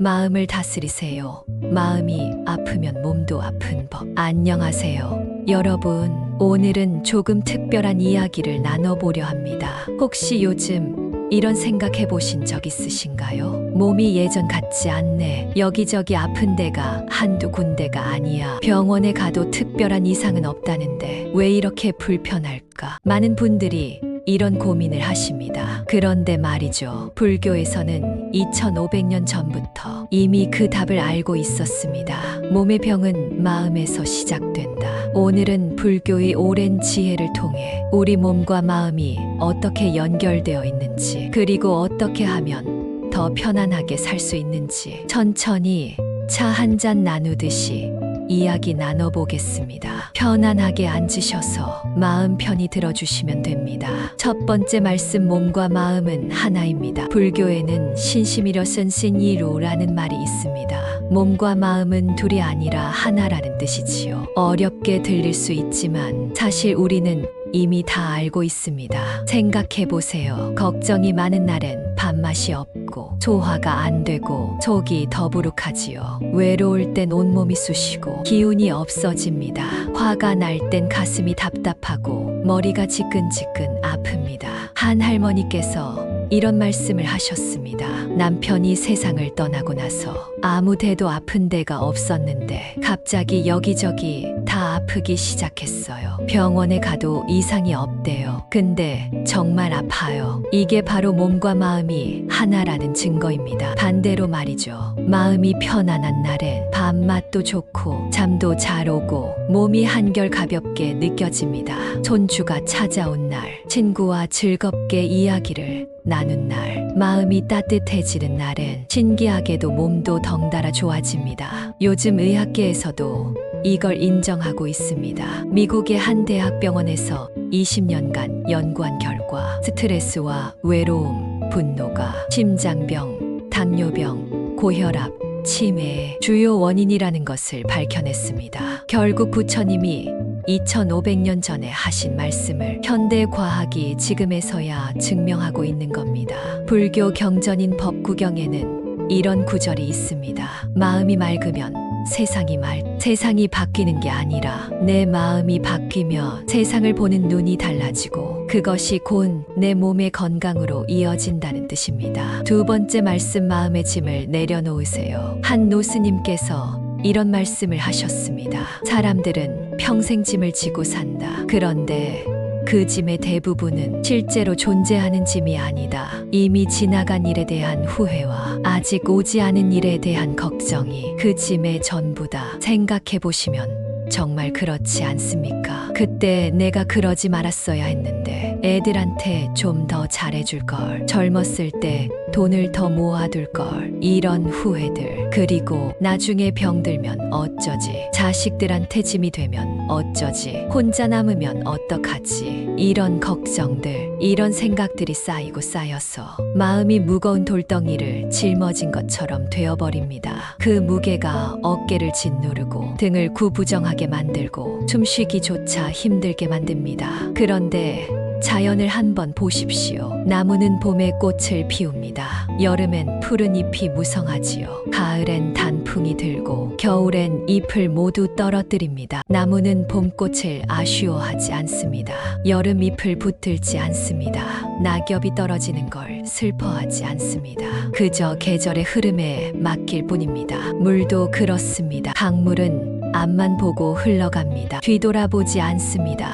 마음을 다스리세요. 마음이 아프면 몸도 아픈 법. 안녕하세요. 여러분, 오늘은 조금 특별한 이야기를 나눠보려 합니다. 혹시 요즘 이런 생각 해보신 적 있으신가요? 몸이 예전 같지 않네. 여기저기 아픈 데가 한두 군데가 아니야. 병원에 가도 특별한 이상은 없다는데 왜 이렇게 불편할까? 많은 분들이 이런 고민을 하십니다. 그런데 말이죠. 불교에서는 2500년 전부터 이미 그 답을 알고 있었습니다. 몸의 병은 마음에서 시작된다. 오늘은 불교의 오랜 지혜를 통해 우리 몸과 마음이 어떻게 연결되어 있는지, 그리고 어떻게 하면 더 편안하게 살 수 있는지 천천히 차 한 잔 나누듯이 이야기 나눠보겠습니다. 편안하게 앉으셔서 마음 편히 들어주시면 됩니다. 첫 번째 말씀, 몸과 마음은 하나입니다. 불교에는 신심이려 센신이로라는 말이 있습니다. 몸과 마음은 둘이 아니라 하나라는 뜻이지요. 어렵게 들릴 수 있지만 사실 우리는 이미 다 알고 있습니다. 생각해보세요. 걱정이 많은 날엔 밥맛이 없고 소화가 안 되고 속이 더부룩하지요. 외로울 땐 온몸이 쑤시고 기운이 없어집니다. 화가 날 땐 가슴이 답답하고 머리가 지끈지끈 아픕니다. 한 할머니께서 이런 말씀을 하셨습니다. 남편이 세상을 떠나고 나서 아무 데도 아픈 데가 없었는데 갑자기 여기저기 다 아프기 시작했어요. 병원에 가도 이상이 없대요. 근데 정말 아파요. 이게 바로 몸과 마음이 하나라는 증거입니다. 반대로 말이죠. 마음이 편안한 날엔 밥맛도 좋고 잠도 잘 오고 몸이 한결 가볍게 느껴집니다. 손주가 찾아온 날, 친구와 즐겁게 이야기를 나눈 날, 마음이 따뜻해지는 날엔 신기하게도 몸도 덩달아 좋아집니다. 요즘 의학계에서도 이걸 인정하고 있습니다. 미국의 한 대학병원에서 20년간 연구한 결과 스트레스와 외로움, 분노가 심장병, 당뇨병, 고혈압, 치매의 주요 원인이라는 것을 밝혀냈습니다. 결국 부처님이 2500년 전에 하신 말씀을 현대 과학이 지금에서야 증명하고 있는 겁니다. 불교 경전인 법구경에는 이런 구절이 있습니다. 마음이 맑으면 세상이 바뀌는 게 아니라 내 마음이 바뀌며 세상을 보는 눈이 달라지고 그것이 곧 내 몸의 건강으로 이어진다는 뜻입니다. 두 번째 말씀, 마음의 짐을 내려놓으세요. 한 노스님께서 이런 말씀을 하셨습니다. 사람들은 평생 짐을 지고 산다. 그런데 그 짐의 대부분은 실제로 존재하는 짐이 아니다. 이미 지나간 일에 대한 후회와 아직 오지 않은 일에 대한 걱정이 그 짐의 전부다. 생각해보시면 정말 그렇지 않습니까? 그때 내가 그러지 말았어야 했는데, 애들한테 좀 더 잘해줄 걸, 젊었을 때 돈을 더 모아둘 걸, 이런 후회들, 그리고 나중에 병들면 어쩌지, 자식들한테 짐이 되면 어쩌지, 혼자 남으면 어떡하지, 이런 걱정들, 이런 생각들이 쌓이고 쌓여서 마음이 무거운 돌덩이를 짊어진 것처럼 되어버립니다. 그 무게가 어깨를 짓누르고 등을 구부정하게 만들고 숨쉬기조차 힘들게 만듭니다. 그런데 자연을 한번 보십시오. 나무는 봄에 꽃을 피웁니다. 여름엔 푸른 잎이 무성하지요. 가을엔 단풍이 들고 겨울엔 잎을 모두 떨어뜨립니다. 나무는 봄꽃을 아쉬워하지 않습니다. 여름 잎을 붙들지 않습니다. 낙엽이 떨어지는 걸 슬퍼하지 않습니다. 그저 계절의 흐름에 맡길 뿐입니다. 물도 그렇습니다. 강물은 앞만 보고 흘러갑니다. 뒤돌아보지 않습니다.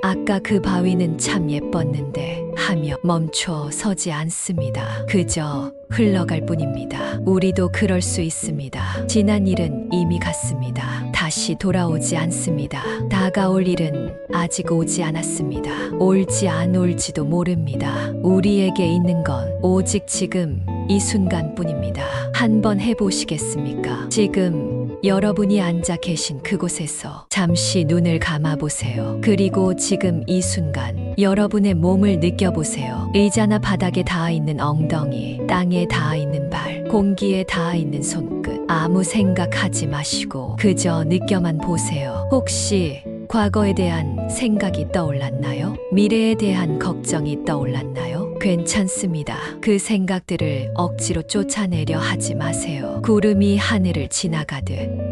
아까 그 바위는 참 예뻤는데 하며 멈춰 서지 않습니다. 그저 흘러갈 뿐입니다. 우리도 그럴 수 있습니다. 지난 일은 이미 갔습니다. 다시 돌아오지 않습니다. 다가올 일은 아직 오지 않았습니다. 올지 안 올지도 모릅니다. 우리에게 있는 건 오직 지금 이 순간뿐입니다. 한번 해보시겠습니까? 지금 여러분이 앉아 계신 그곳에서 잠시 눈을 감아보세요. 그리고 지금 이 순간 여러분의 몸을 느껴보세요. 의자나 바닥에 닿아있는 엉덩이, 땅에 닿아있는 발, 공기에 닿아있는 손끝. 아무 생각하지 마시고 그저 느껴만 보세요. 혹시 과거에 대한 생각이 떠올랐나요? 미래에 대한 걱정이 떠올랐나요? 괜찮습니다. 그 생각들을 억지로 쫓아내려 하지 마세요. 구름이 하늘을 지나가듯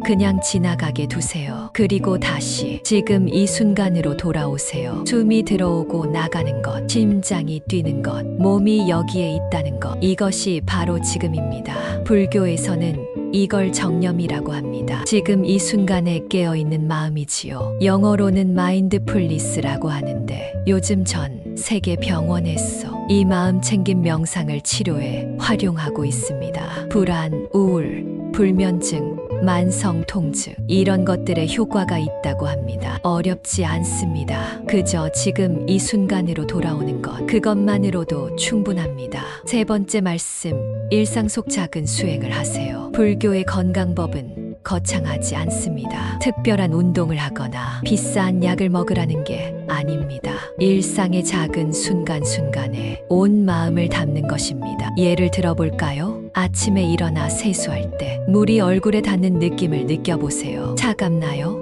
그냥 지나가게 두세요. 그리고 다시 지금 이 순간으로 돌아오세요. 숨이 들어오고 나가는 것, 심장이 뛰는 것, 몸이 여기에 있다는 것, 이것이 바로 지금입니다. 불교에서는 이걸 정념이라고 합니다. 지금 이 순간에 깨어있는 마음이지요. 영어로는 마인드풀리스라고 하는데 요즘 전 세계 병원에서 이 마음 챙김 명상을 치료에 활용하고 있습니다. 불안, 우울, 불면증, 만성 통증 이런 것들에 효과가 있다고 합니다. 어렵지 않습니다. 그저 지금 이 순간으로 돌아오는 것 그것만으로도 충분합니다. 세 번째 말씀, 일상 속 작은 수행을 하세요. 불교의 건강법은 거창하지 않습니다. 특별한 운동을 하거나 비싼 약을 먹으라는 게 아닙니다. 일상의 작은 순간순간에 온 마음을 담는 것입니다. 예를 들어볼까요? 아침에 일어나 세수할 때 물이 얼굴에 닿는 느낌을 느껴보세요. 차갑나요?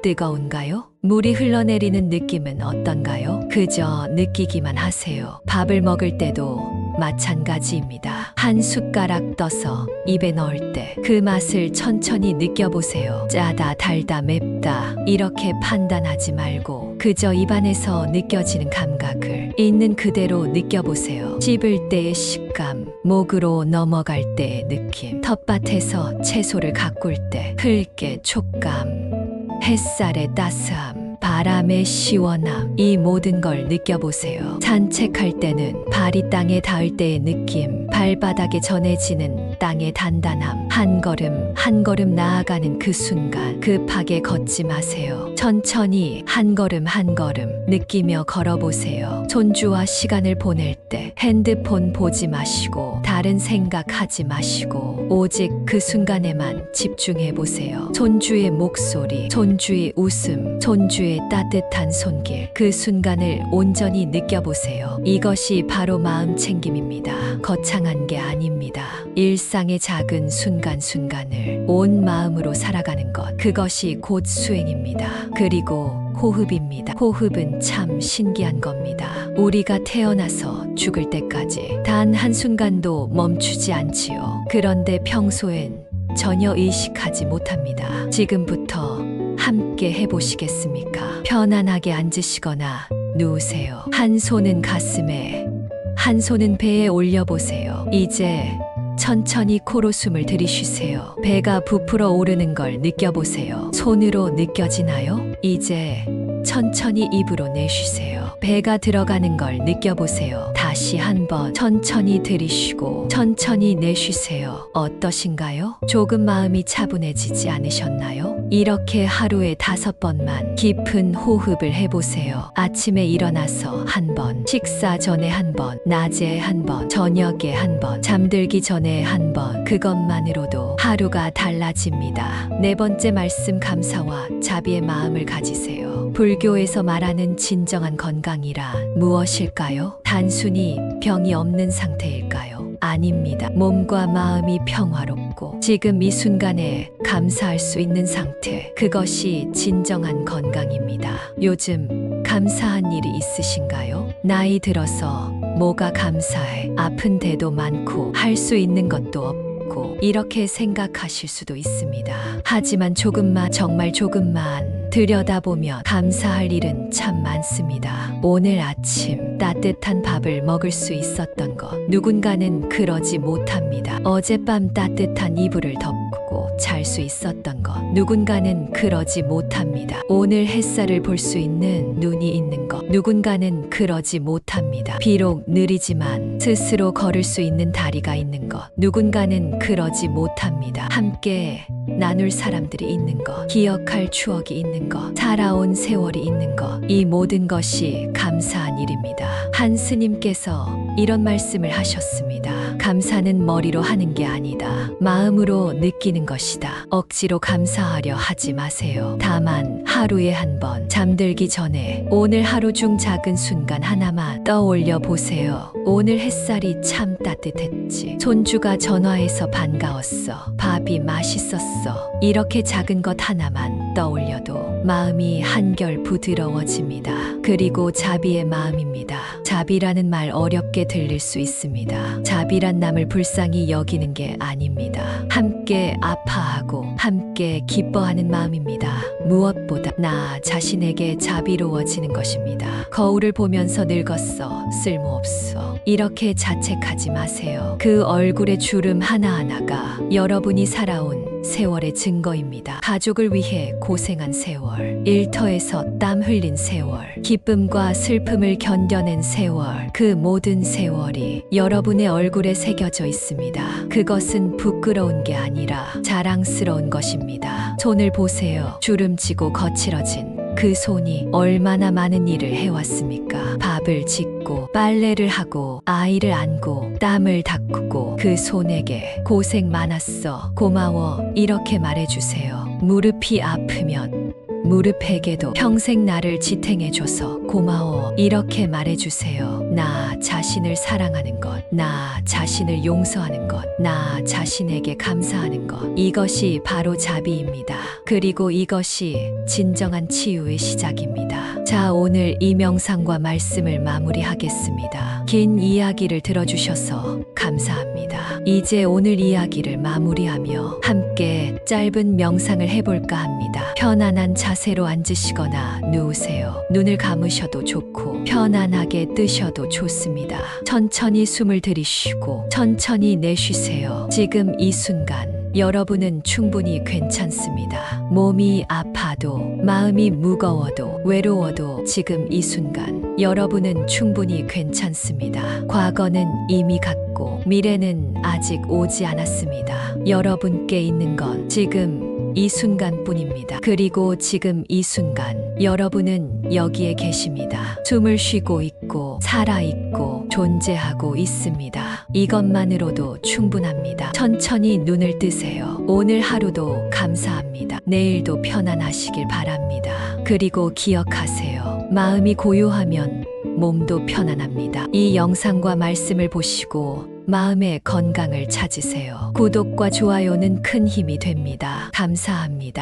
뜨거운가요? 물이 흘러내리는 느낌은 어떤가요? 그저 느끼기만 하세요. 밥을 먹을 때도 마찬가지입니다. 한 숟가락 떠서 입에 넣을 때 그 맛을 천천히 느껴보세요. 짜다, 달다, 맵다 이렇게 판단하지 말고 그저 입안에서 느껴지는 감각을 있는 그대로 느껴보세요. 씹을 때의 식감, 목으로 넘어갈 때의 느낌, 텃밭에서 채소를 가꿀 때 흘게 촉감, 햇살의 따스함, 바람의 시원함 이 모든 걸 느껴보세요. 산책할 때는 발이 땅에 닿을 때의 느낌, 발바닥에 전해지는 땅의 단단함, 한 걸음 한 걸음 나아가는 그 순간 급하게 걷지 마세요. 천천히 한 걸음 한 걸음 느끼며 걸어보세요. 손주와 시간을 보낼 때 핸드폰 보지 마시고 다른 생각하지 마시고 오직 그 순간에만 집중해 보세요. 손주의 목소리, 손주의 웃음, 손주의 따뜻한 손길 그 순간을 온전히 느껴보세요. 이것이 바로 마음 챙김입니다. 거창한 게 아닙니다. 일상의 작은 순간순간을 온 마음으로 살아가는 것 그것이 곧 수행입니다. 그리고 호흡입니다. 호흡은 참 신기한 겁니다. 우리가 태어나서 죽을 때까지 단 한순간도 멈추지 않지요. 그런데 평소엔 전혀 의식하지 못합니다. 지금부터 함께 해보시겠습니까? 편안하게 앉으시거나 누우세요. 한 손은 가슴에, 한 손은 배에 올려보세요. 이제 천천히 코로 숨을 들이쉬세요. 배가 부풀어 오르는 걸 느껴보세요. 손으로 느껴지나요? 이제 천천히 입으로 내쉬세요. 배가 들어가는 걸 느껴보세요. 다시 한번 천천히 들이쉬고 천천히 내쉬세요. 어떠신가요? 조금 마음이 차분해지지 않으셨나요? 이렇게 하루에 5번만 깊은 호흡을 해보세요. 아침에 일어나서 한 번, 식사 전에 한 번, 낮에 한 번, 저녁에 한 번, 잠들기 전에 한 번. 그것만으로도 하루가 달라집니다. 네 번째 말씀, 감사와 자비의 마음을 가지세요. 불교에서 말하는 진정한 건강이라 무엇일까요? 단순히 병이 없는 상태일까요? 아닙니다. 몸과 마음이 평화롭고 지금 이 순간에 감사할 수 있는 상태 그것이 진정한 건강입니다. 요즘 감사한 일이 있으신가요? 나이 들어서 뭐가 감사해? 아픈 데도 많고 할 수 있는 것도 없고 이렇게 생각하실 수도 있습니다. 하지만 조금만 정말 조금만 들여다보면 감사할 일은 참 많습니다. 오늘 아침 따뜻한 밥을 먹을 수 있었던 것 누군가는 그러지 못합니다. 어젯밤 따뜻한 이불을 덮고 잘 수 있었던 것 누군가는 그러지 못합니다. 오늘 햇살을 볼 수 있는 눈이 있는 것 누군가는 그러지 못합니다. 비록 느리지만 스스로 걸을 수 있는 다리가 있는 것 누군가는 그러지 못합니다. 함께 나눌 사람들이 있는 것 기억할 추억이 있는 것 살아온 세월이 있는 것 이 모든 것이 감사한 일입니다. 한 스님께서 이런 말씀을 하셨습니다. 감사는 머리로 하는 게 아니다. 마음으로 느끼는 것이다. 억지로 감사하려 하지 마세요. 다만 하루에 한 번 잠들기 전에 오늘 하루 중 작은 순간 하나만 떠올려 보세요. 오늘 햇살이 참 따뜻했지. 손주가 전화해서 반가웠어. 밥이 맛있었어. 이렇게 작은 것 하나만 떠올려도 마음이 한결 부드러워집니다. 그리고 자비의 마음입니다. 자비라는 말 어렵게 들릴 수 있습니다. 자비란 남을 불쌍히 여기는 게 아닙니다. 함께 아파하고 함께 기뻐하는 마음입니다. 무엇보다 나 자신에게 자비로워지는 것입니다. 거울을 보면서 늙었어, 쓸모없어, 이렇게 자책하지 마세요. 그 얼굴의 주름 하나하나가 여러분이 살아온 세월의 증거입니다. 가족을 위해 고생한 세월, 일터에서 땀 흘린 세월, 기쁨과 슬픔을 견뎌낸 세월, 그 모든 세월이 여러분의 얼굴에 새겨져 있습니다. 그것은 부끄러운 게 아니라 자랑스러운 것입니다. 손을 보세요. 주름지고 거칠어진 그 손이 얼마나 많은 일을 해왔습니까? 밥을 짓고 빨래를 하고 아이를 안고 땀을 닦고 그 손에게 고생 많았어, 고마워, 이렇게 말해주세요. 무릎이 아프면 무릎에게도 평생 나를 지탱해줘서 고마워, 이렇게 말해주세요. 나 자신을 사랑하는 것, 나 자신을 용서하는 것, 나 자신에게 감사하는 것, 이것이 바로 자비입니다. 그리고 이것이 진정한 치유의 시작입니다. 자, 오늘 이 명상과 말씀을 마무리하겠습니다. 긴 이야기를 들어주셔서 감사합니다. 이제 오늘 이야기를 마무리하며 함께 짧은 명상을 해볼까 합니다. 편안한 자세로 앉으시거나 누우세요. 눈을 감으셔도 좋고 편안하게 뜨셔도 좋습니다. 천천히 숨을 들이쉬고 천천히 내쉬세요. 지금 이 순간 여러분은 충분히 괜찮습니다. 몸이 아파도 마음이 무거워도 외로워도 지금 이 순간 여러분은 충분히 괜찮습니다. 과거는 이미 갔고 미래는 아직 오지 않았습니다. 여러분께 있는 건 지금 이 순간뿐입니다. 그리고 지금 이 순간 여러분은 여기에 계십니다. 숨을 쉬고 있고 살아있고 존재하고 있습니다. 이것만으로도 충분합니다. 천천히 눈을 뜨세요. 오늘 하루도 감사합니다. 내일도 편안하시길 바랍니다. 그리고 기억하세요. 마음이 고요하면 몸도 편안합니다. 이 영상과 말씀을 보시고 마음의 건강을 찾으세요. 구독과 좋아요는 큰 힘이 됩니다. 감사합니다.